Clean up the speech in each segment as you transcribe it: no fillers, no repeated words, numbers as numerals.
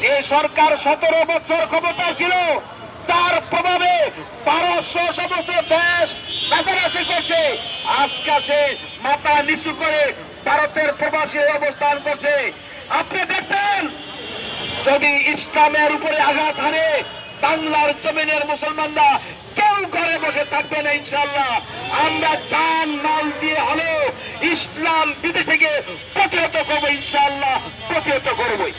যে সরকার 17 বছর ক্ষমতা ছিল তার প্রভাবে 1200 সমস্ত দেশ রাতারাতি করছে। আজকে সে মাথা নিচু করে ভারতের প্রবাসী অবস্থান করছে। আপনি দেখবেন যদি ইসলামের উপরে আঘাত হানে বাংলার জমিনের মুসলমানরা কেউ ঘরে বসে থাকবে না। ইনশাআল্লাহ আমরা জান মাল দিয়ে হলেও ইসলাম বিদেশে প্রতিহত করবো। ইনশাআল্লাহ প্রতিহত করবই।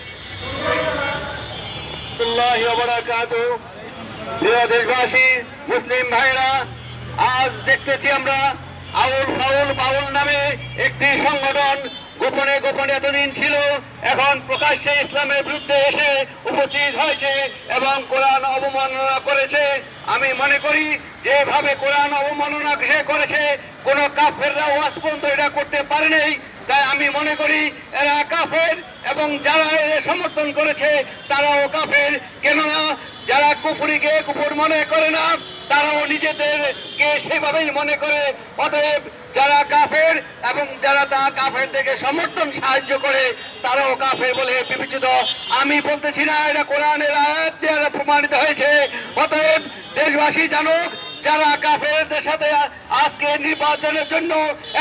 প্রিয় দেশবাসী, মুসলিম ভাইরা, আজ দেখতেছি আমরা আউল ফাউল বাউল নামে একটি সংগঠন গোপনে গোপনে এতদিন ছিল, এখন প্রকাশ্যে ইসলামের বিরুদ্ধে এসে উপস্থিত হয়েছে এবং কোরআন অবমাননা করেছে। আমি মনে করি যেভাবে কোরআন অবমাননা সে করেছে কোন কাফেররাও আজ পর্যন্ত এটা করতে পারে নাই। তাই আমি মনে করি এরা কাফের এবং যারা এর সমর্থন করেছে তারাও কাফের। কেননা যারা কুফরিকে কুফর মনে করে না তারাও নিজেদেরকে সেভাবেই মনে করে। অতএব যারা কাফের এবং যারা তা কাফের থেকে সমর্থন সাহায্য করে তারাও কাফের বলে বিবেচিত। আমি বলতেছি না, এটা কোরআনের আয়াত দ্বারা প্রমাণিত হয়েছে। অতএব দেশবাসী জানুক, যারা কাফেরদের সাথে আজকে নির্বাচনের জন্য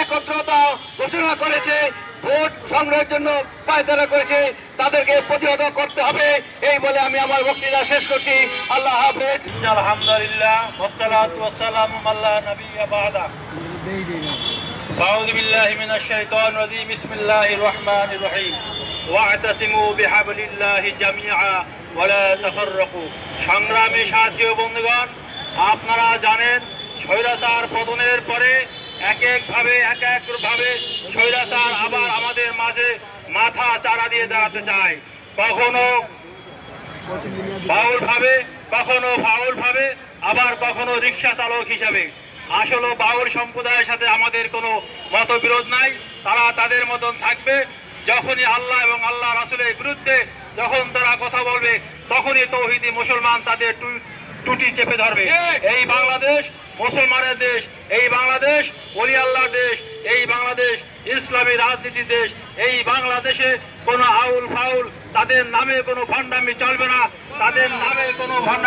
একত্রতা ঘোষণা করেছে, ভোট সংগ্রহের জন্য পায়তারা করেছে, তাদেরকে প্রতিহত করতে হবে। এই বলে আমি আমার বক্তৃতা শেষ করছি। আল্লাহ হাফেজ। আলহামদুলিল্লাহ ওয়াসসালাতু ওয়াসসালামু আলা নাবিয়্যা বা'দা। আউযু বিল্লাহি মিনাশ শাইতানির রাজীম। বিসমিল্লাহির রহমানির রহিম। ওয়া'তাসিমু বিহাবলিল্লাহি জামিআ ওয়া লা তাফাররাকু। সংগ্রামী সাথী ও বন্ধুগণ, আপনারা জানেন স্বৈরাচার পতনের পরে এক একভাবে স্বৈরাচার আবার আমাদের মাঝে মাথা চারা দিয়ে দাঁড়াতে চায়। কখনো বাউল ভাবে আবার কখনো রিক্সা চালক হিসাবে। আসলে বাউল সম্প্রদায়ের সাথে আমাদের কোনো মতবিরোধ নাই, তারা তাদের মতন থাকবে। যখনই আল্লাহ এবং আল্লাহ রাসূলের বিরুদ্ধে যখন তারা কথা বলবে তখনই তৌহিদি মুসলমান তাদের টুটি চেপে ধরবে। এই বাংলাদেশ মুসলমানের দেশ, এই বাংলাদেশ ওলি আল্লাহর দেশ, এই বাংলাদেশ ইসলামী রাজনীতির দেশ। এই বাংলাদেশে কোনো আউল ফাউল তাদের নামে কোনো ভণ্ডামি চলবে না, তাদের নামে কোনো ভণ্ডামি